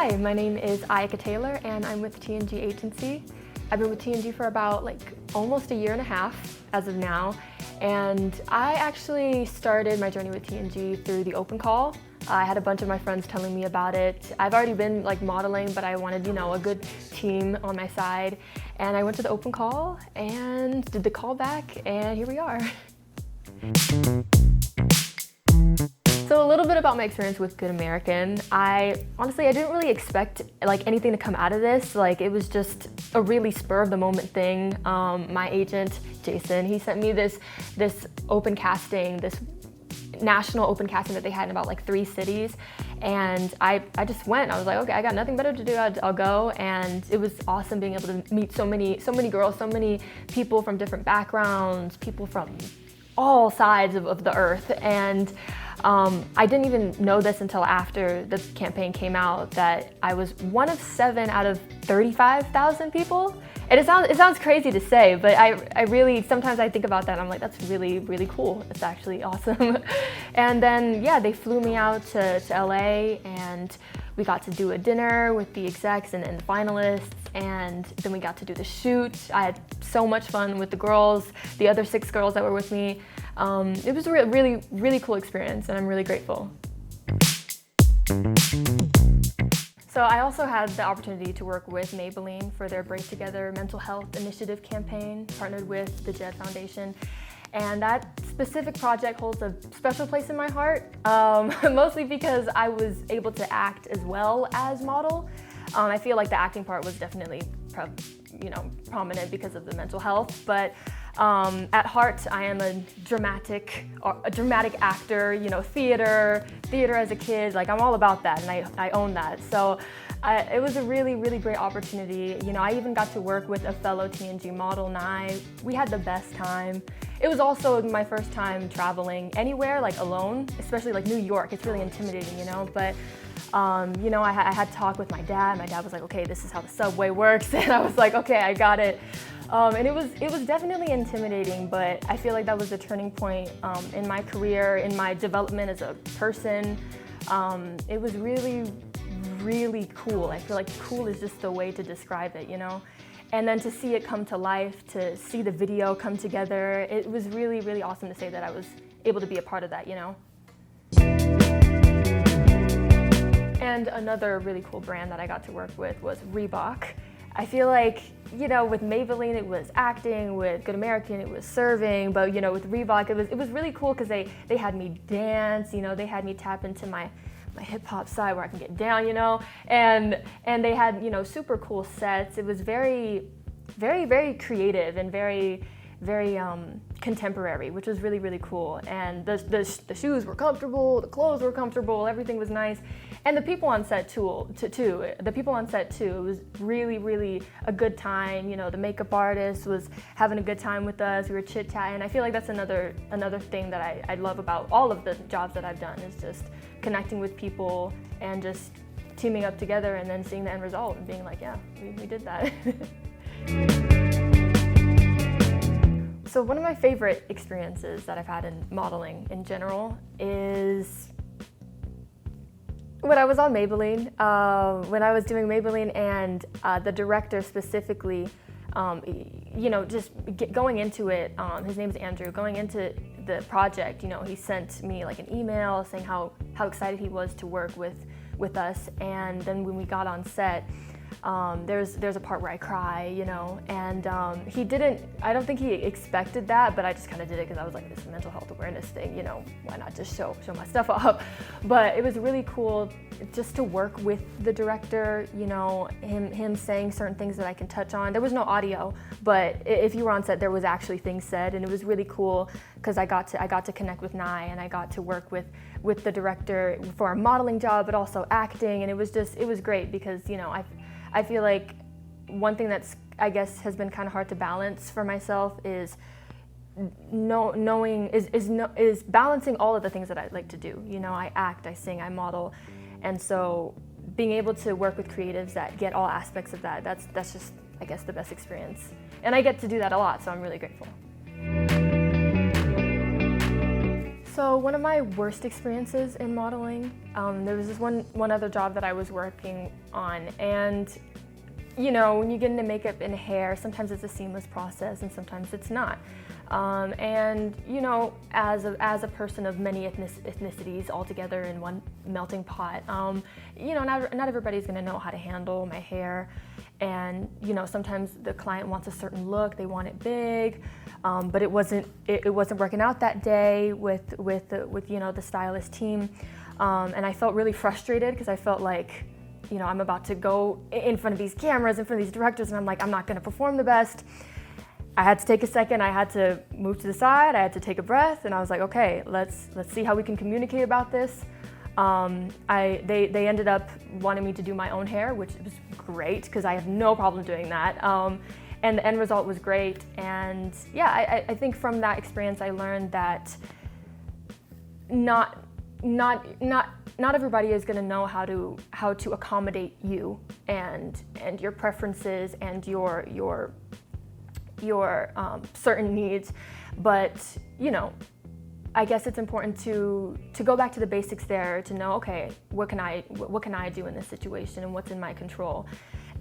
Hi, my name is Ayaka Taylor and I'm with T&G Agency. I've been with T&G for about almost a year and a half as of now. And I actually started my journey with T&G through the open call. I had a bunch of my friends telling me about it. I've already been modeling, but I wanted, a good team on my side. And I went to the open call and did the call back, and here we are. So a little bit about my experience with Good American. Honestly, I didn't really expect anything to come out of this. It was just a really spur of the moment thing. My agent, Jason, he sent me this open casting, this national open casting that they had in about 3 cities. And I just went. I was like, okay, I got nothing better to do, I'll go. And it was awesome being able to meet so many girls, so many people from different backgrounds, people from all sides of the earth. And I didn't even know this until after the campaign came out, that I was one of 7 out of 35,000 people. And it sounds crazy to say, but I really, sometimes I think about that and I'm like, that's really, really cool. It's actually awesome. And then, yeah, they flew me out to LA and we got to do a dinner with the execs and the finalists, and then we got to do the shoot. I had so much fun with the girls, the other 6 girls that were with me. It was a really, really cool experience, and I'm really grateful. So I also had the opportunity to work with Maybelline for their Break Together mental health initiative campaign, partnered with the JED Foundation. And that specific project holds a special place in my heart, mostly because I was able to act as well as model. I feel like the acting part was definitely prominent because of the mental health, but at heart I am a dramatic actor, theater as a kid, I'm all about that, and I own that. So it was a really, really great opportunity. I even got to work with a fellow T&G model, Nye. We had the best time. It was also my first time traveling anywhere, alone, especially New York. It's really intimidating, but I had talk with my dad. My dad was like, okay, this is how the subway works. And I was like, okay, I got it. And it was definitely intimidating, but I feel like that was a turning point in my career, in my development as a person. It was really, really cool. I feel like cool is just the way to describe it, And then to see it come to life, to see the video come together, it was really, really awesome to say that I was able to be a part of that, And another really cool brand that I got to work with was Reebok. I feel like, with Maybelline it was acting, with Good American it was serving, but with Reebok it was really cool because they had me dance, they had me tap into my hip hop side where I can get down, and they had, super cool sets. It was very, very, very creative and very, very contemporary, which was really, really cool. And the shoes were comfortable, the clothes were comfortable, everything was nice. And the people on set too. The people on set too, it was really, really a good time. The makeup artist was having a good time with us. We were chit-chatting. I feel like that's another thing that I love about all of the jobs that I've done, is just connecting with people and just teaming up together and then seeing the end result and being like, yeah, we did that. So one of my favorite experiences that I've had in modeling in general is when I was on Maybelline, when I was doing Maybelline, and the director specifically, just going into it, his name is Andrew, going into the project, he sent me an email saying how excited he was to work with us. And then when we got on set, there's a part where I cry, and I don't think he expected that, but I just kind of did it because I was like, this mental health awareness thing, why not just show my stuff off? But it was really cool just to work with the director, him saying certain things that I can touch on. There was no audio, but if you were on set, there was actually things said, and it was really cool because I got to connect with Nye, and I got to work with the director for our modeling job, but also acting, and it was great because, I feel like one thing that's, I guess, has been kind of hard to balance for myself is balancing all of the things that I like to do. I act, I sing, I model, and so being able to work with creatives that get all aspects of that, that's just, I guess, the best experience. And I get to do that a lot, so I'm really grateful. So one of my worst experiences in modeling, there was this one other job that I was working on, and you know, when you get into makeup and hair, sometimes it's a seamless process and sometimes it's not. And you know, as a person of many ethnicities all together in one melting pot, you know, not everybody's gonna know how to handle my hair. And you know, sometimes the client wants a certain look, they want it big, but it wasn't working out that day with you know, the stylist team, and I felt really frustrated because I felt like, you know, I'm about to go in front of these cameras, in front of these directors, and I'm like, I'm not going to perform the best. I had to take a second. I had to move to the side. I had to take a breath, and I was like, okay, let's see how we can communicate about this. They ended up wanting me to do my own hair, which was great because I have no problem doing that. And the end result was great. And yeah, I think from that experience I learned that not everybody is going to know how to accommodate you and your preferences and your certain needs, but you know, I guess it's important to go back to the basics there, to know, okay, what can I do in this situation and what's in my control.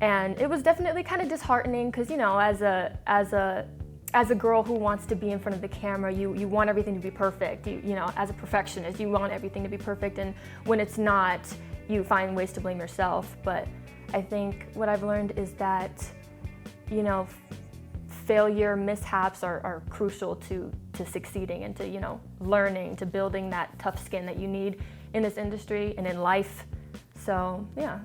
And it was definitely kind of disheartening because, you know, as a girl who wants to be in front of the camera, you want everything to be perfect. You know, as a perfectionist, you want everything to be perfect, and when it's not, you find ways to blame yourself. But I think what I've learned is that, you know, failure, mishaps are crucial to succeeding and to, you know, learning, to building that tough skin that you need in this industry and in life. So yeah,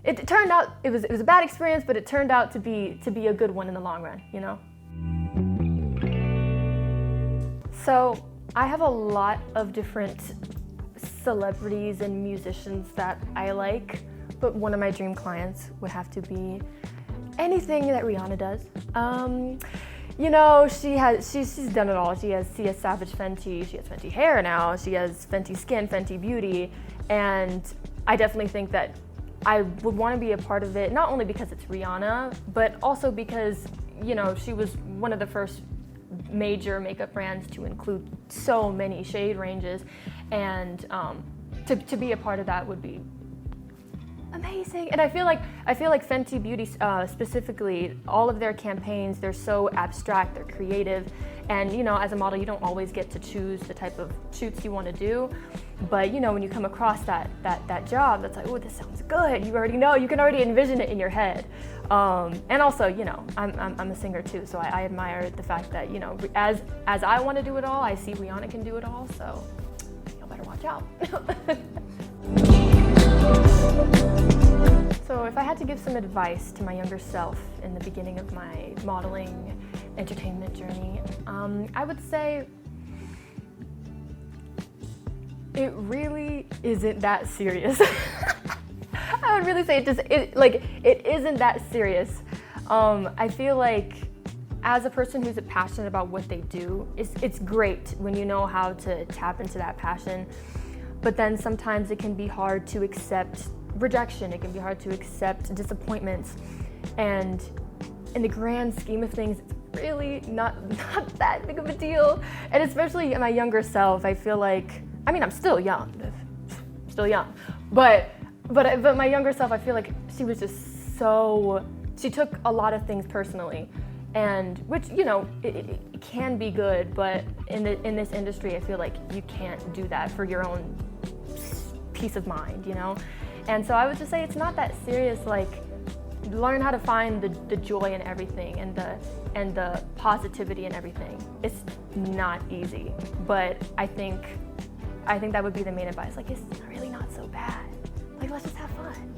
it turned out, it was a bad experience, but it turned out to be a good one in the long run, you know? So I have a lot of different celebrities and musicians that I like, but one of my dream clients would have to be anything that Rihanna does. You know, she's done it all. She has Savage Fenty, she has Fenty hair now, she has Fenty skin, Fenty beauty, and I definitely think that I would want to be a part of it, not only because it's Rihanna, but also because, you know, she was one of the first major makeup brands to include so many shade ranges, and to be a part of that would be amazing. And I feel like Fenty Beauty specifically, all of their campaigns, they're so abstract, they're creative, and you know, as a model you don't always get to choose the type of shoots you want to do, but you know, when you come across that job that's like, oh, this sounds good, you already know, you can already envision it in your head. And also, you know, I'm a singer too, so I admire the fact that, you know, as I want to do it all, I see Rihanna can do it all, so y'all better watch out. So if I had to give some advice to my younger self in the beginning of my modeling entertainment journey, I would say it really isn't that serious. I would really say it isn't that serious. I feel like as a person who's passionate about what they do, it's great when you know how to tap into that passion, but then sometimes it can be hard to accept rejection, it can be hard to accept disappointments, and in the grand scheme of things, it's really not that big of a deal. And especially in my younger self, I feel like, I mean, I'm still young, but my younger self, I feel like she was just she took a lot of things personally, and which, you know, it can be good, but in this industry, I feel like you can't do that for your own peace of mind, you know? And so I would just say it's not that serious. Like, learn how to find the joy in everything and the positivity in everything. It's not easy, but I think that would be the main advice. Like, it's really not so bad. Like, let's just have fun.